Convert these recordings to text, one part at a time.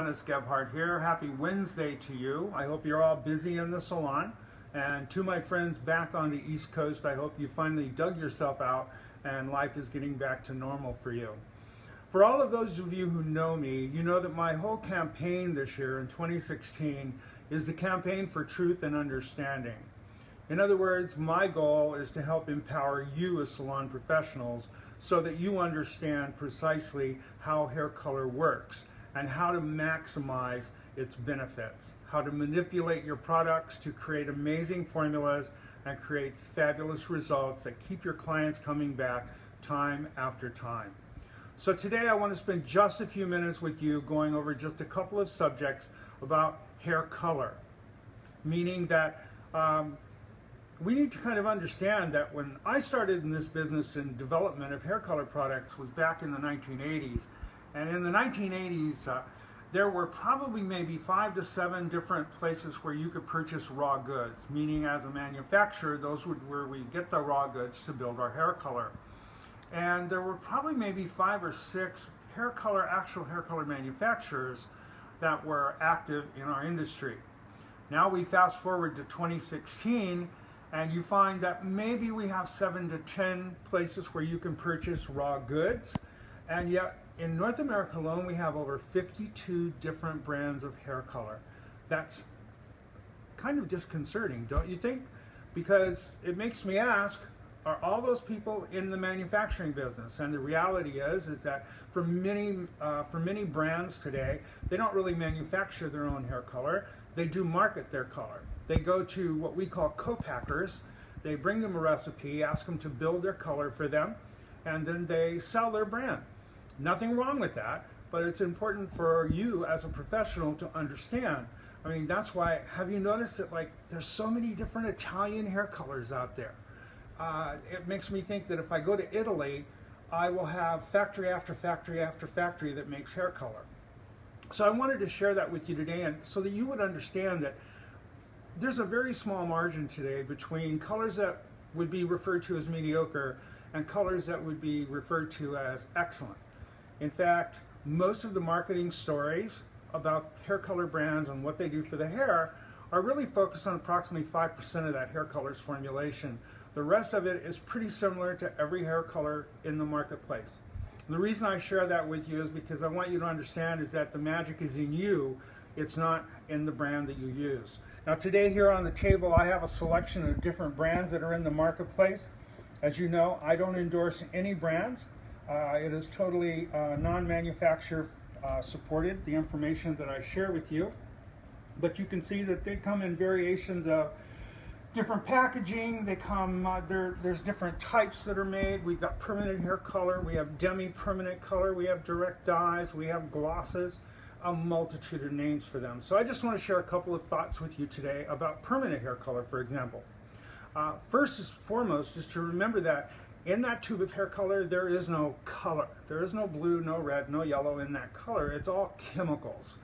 Dennis Gebhart here. Happy Wednesday to you. I hope you're all busy in the salon. And to my friends back on the East Coast, I hope you finally dug yourself out and life is getting back to normal for you. For all of those of you who know me, you know that my whole campaign this year in 2016 is the campaign for truth and understanding. In other words, my goal is to help empower you as salon professionals so that you understand precisely how hair color works and how to maximize its benefits, how to manipulate your products to create amazing formulas and create fabulous results that keep your clients coming back time after time. So today I want to spend just a few minutes with you going over just a couple of subjects about hair color, meaning that we need to kind of understand that when I started in this business in development of hair color products was back in the 1980s. And in the 1980s, there were probably maybe 5 to 7 different places where you could purchase raw goods, meaning as a manufacturer, those would where we get the raw goods to build our hair color. And there were probably maybe 5 or 6 actual hair color manufacturers that were active in our industry. Now we fast forward to 2016, and you find that maybe we have 7 to 10 places where you can purchase raw goods, and yet in North America alone we have over 52 different brands of hair color. That's kind of disconcerting, don't you think? Because it makes me ask, are all those people in the manufacturing business? And the reality is that for many brands today, they don't really manufacture their own hair color. They do market their color. They go to what we call co-packers. They bring them a recipe, ask them to build their color for them, and then they sell their brand. Nothing wrong with that, but it's important for you as a professional to understand. I mean, that's why, have you noticed that there's so many different Italian hair colors out there? It makes me think that if I go to Italy, I will have factory after factory after factory that makes hair color. So I wanted to share that with you today, and so that you would understand that there's a very small margin today between colors that would be referred to as mediocre and colors that would be referred to as excellent. In fact, most of the marketing stories about hair color brands and what they do for the hair are really focused on approximately 5% of that hair color's formulation. The rest of it is pretty similar to every hair color in the marketplace. And the reason I share that with you is because I want you to understand is that the magic is in you. It's not in the brand that you use. Now today here on the table I have a selection of different brands that are in the marketplace. As you know, I don't endorse any brands. It is totally non-manufacturer supported, the information that I share with you. But you can see that they come in variations of different packaging. They come, there's different types that are made. We've got permanent hair color, we have Demi permanent color, we have direct dyes, we have glosses, a multitude of names for them. So I just want to share a couple of thoughts with you today about permanent hair color, for example. First and foremost is to remember that in that tube of hair color there is no color. There is no blue, no red, no yellow in that color. It's all chemicals.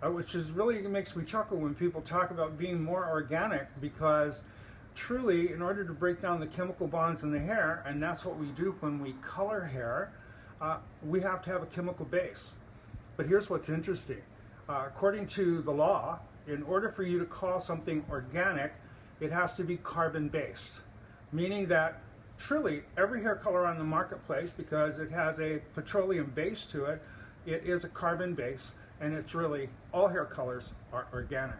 Which is really, it makes me chuckle when people talk about being more organic, because truly in order to break down the chemical bonds in the hair, and that's what we do when we color hair, we have to have a chemical base. But here's what's interesting. According to the law, in order for you to call something organic, it has to be carbon based, meaning that truly every hair color on the marketplace, because it has a petroleum base to it, it is a carbon base. And it's really, all hair colors are organic.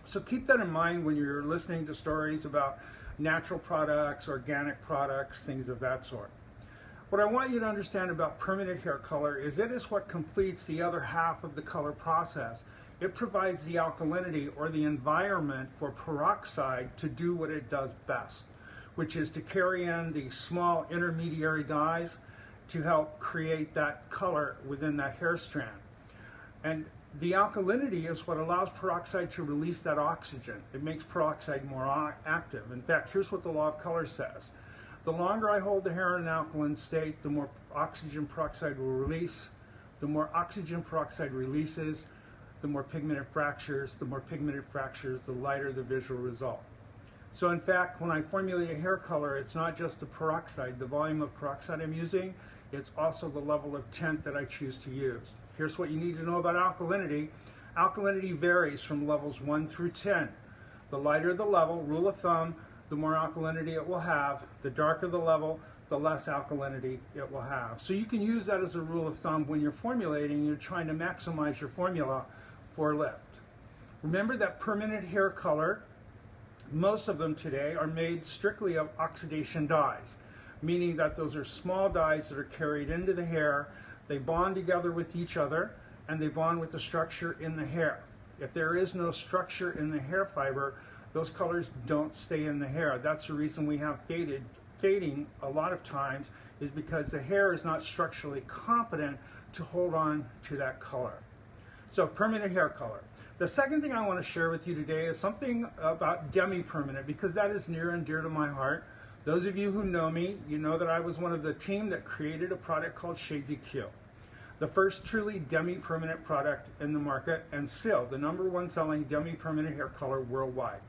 So keep that in mind when you're listening to stories about natural products, organic products, things of that sort. What I want you to understand about permanent hair color is it is what completes the other half of the color process. It provides the alkalinity or the environment for peroxide to do what it does best, which is to carry in the small intermediary dyes to help create that color within that hair strand. And the alkalinity is what allows peroxide to release that oxygen. It makes peroxide more active. In fact, here's what the law of color says. The longer I hold the hair in an alkaline state, the more oxygen peroxide will release. The more oxygen peroxide releases, the more pigmented fractures. The more pigmented fractures, the lighter the visual result. So in fact, when I formulate a hair color, it's not just the peroxide, the volume of peroxide I'm using, it's also the level of tint that I choose to use. Here's what you need to know about alkalinity. Alkalinity varies from levels 1 through 10. The lighter the level, rule of thumb, the more alkalinity it will have. The darker the level, the less alkalinity it will have. So you can use that as a rule of thumb when you're formulating, you're trying to maximize your formula for lift. Remember that permanent hair color, most of them today are made strictly of oxidation dyes, meaning that those are small dyes that are carried into the hair. They bond together with each other, and they bond with the structure in the hair. If there is no structure in the hair fiber, those colors don't stay in the hair. That's the reason we have fading a lot of times, is because the hair is not structurally competent to hold on to that color. So permanent hair color. The second thing I want to share with you today is something about Demi permanent, because that is near and dear to my heart. Those of you who know me, you know that I was one of the team that created a product called Shades EQ. The first truly Demi permanent product in the market, and still the #1 selling Demi permanent hair color worldwide.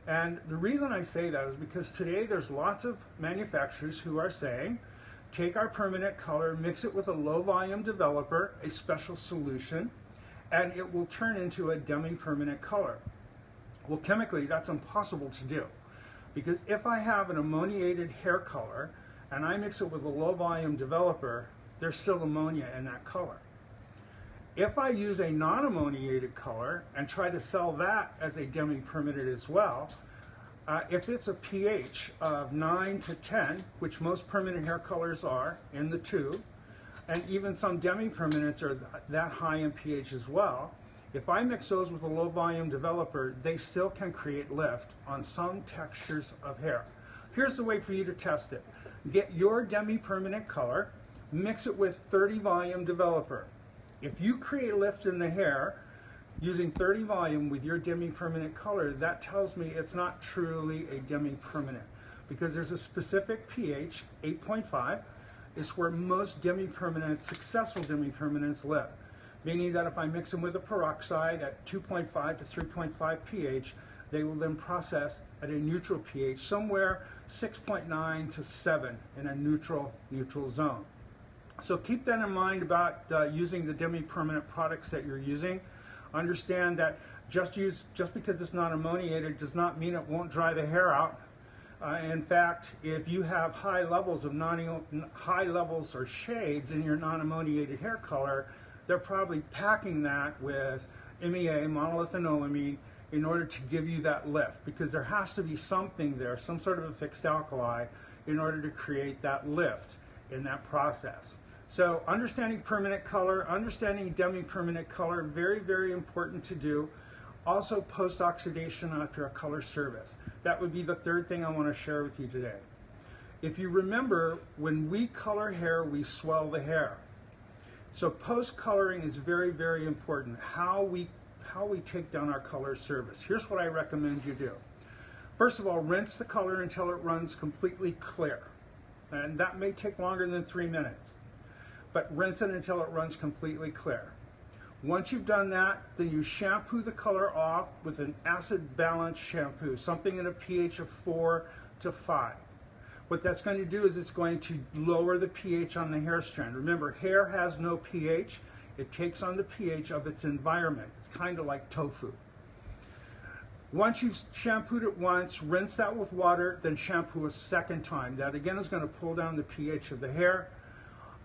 And the reason I say that is because today there's lots of manufacturers who are saying, take our permanent color, mix it with a low volume developer, a special solution, and it will turn into a Demi permanent color. Well, chemically that's impossible to do, because if I have an ammoniated hair color and I mix it with a low volume developer, there's still ammonia in that color. If I use a non-ammoniated color and try to sell that as a Demi permanent as well, if it's a pH of 9 to 10, which most permanent hair colors are in the tube, and even some Demi permanents are that high in pH as well, if I mix those with a low volume developer, they still can create lift on some textures of hair. Here's the way for you to test it. Get your Demi permanent color, mix it with 30 volume developer. If you create lift in the hair using 30 volume with your Demi permanent color, that tells me it's not truly a Demi permanent, because there's a specific pH, 8.5, is where most Demi permanents, successful Demi permanents live. Meaning that if I mix them with a peroxide at 2.5 to 3.5 pH, they will then process at a neutral pH, somewhere 6.9 to 7 in a neutral zone. So keep that in mind about using the Demi permanent products that you're using. Understand that just because it's not ammoniated does not mean it won't dry the hair out. In fact, if you have high levels or shades in your non-ammoniated hair color, they're probably packing that with MEA, monolithinolamine, in order to give you that lift, because there has to be something there, some sort of a fixed alkali, in order to create that lift in that process. So understanding permanent color, understanding Demi permanent color, very, very important to do. Also post-oxidation after a color service. That would be the third thing I want to share with you today. If you remember, when we color hair, we swell the hair. So post-coloring is very, very important, how we take down our color service. Here's what I recommend you do. First of all, rinse the color until it runs completely clear. And that may take longer than 3 minutes. But rinse it until it runs completely clear. Once you've done that, then you shampoo the color off with an acid balanced shampoo, something in a pH of 4 to 5. What that's going to do is it's going to lower the pH on the hair strand. Remember, hair has no pH. It takes on the pH of its environment. It's kind of like tofu. Once you've shampooed it once, rinse that with water, then shampoo a second time. That again is going to pull down the pH of the hair.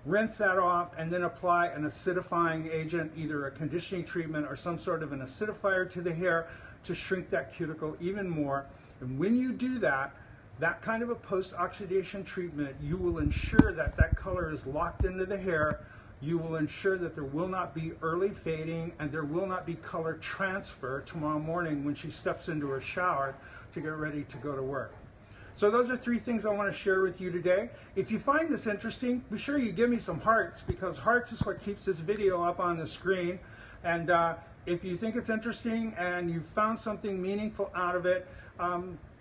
Rinse that off and then apply an acidifying agent, either a conditioning treatment or some sort of an acidifier to the hair to shrink that cuticle even more. And when you do that, that kind of a post-oxidation treatment, you will ensure that that color is locked into the hair. You will ensure that there will not be early fading and there will not be color transfer tomorrow morning when she steps into her shower to get ready to go to work. So those are 3 things I want to share with you today. If you find this interesting, be sure you give me some hearts, because hearts is what keeps this video up on the screen. And if you think it's interesting and you found something meaningful out of it,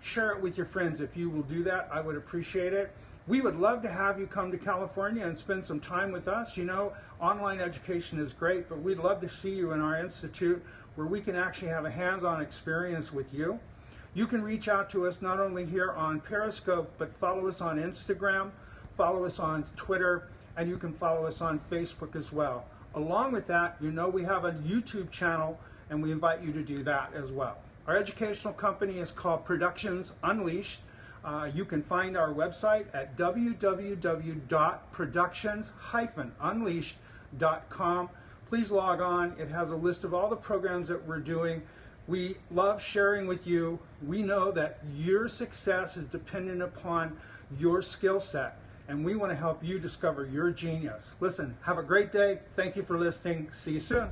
share it with your friends. If you will do that, I would appreciate it. We would love to have you come to California and spend some time with us. You know, online education is great, but we'd love to see you in our institute where we can actually have a hands-on experience with you. You can reach out to us not only here on Periscope, but follow us on Instagram, follow us on Twitter, and you can follow us on Facebook as well. Along with that, you know we have a YouTube channel, and we invite you to do that as well. Our educational company is called Productions Unleashed. You can find our website at www.productions-unleashed.com. Please log on. It has a list of all the programs that we're doing. We love sharing with you. We know that your success is dependent upon your skill set, and we want to help you discover your genius. Listen, have a great day. Thank you for listening. See you soon.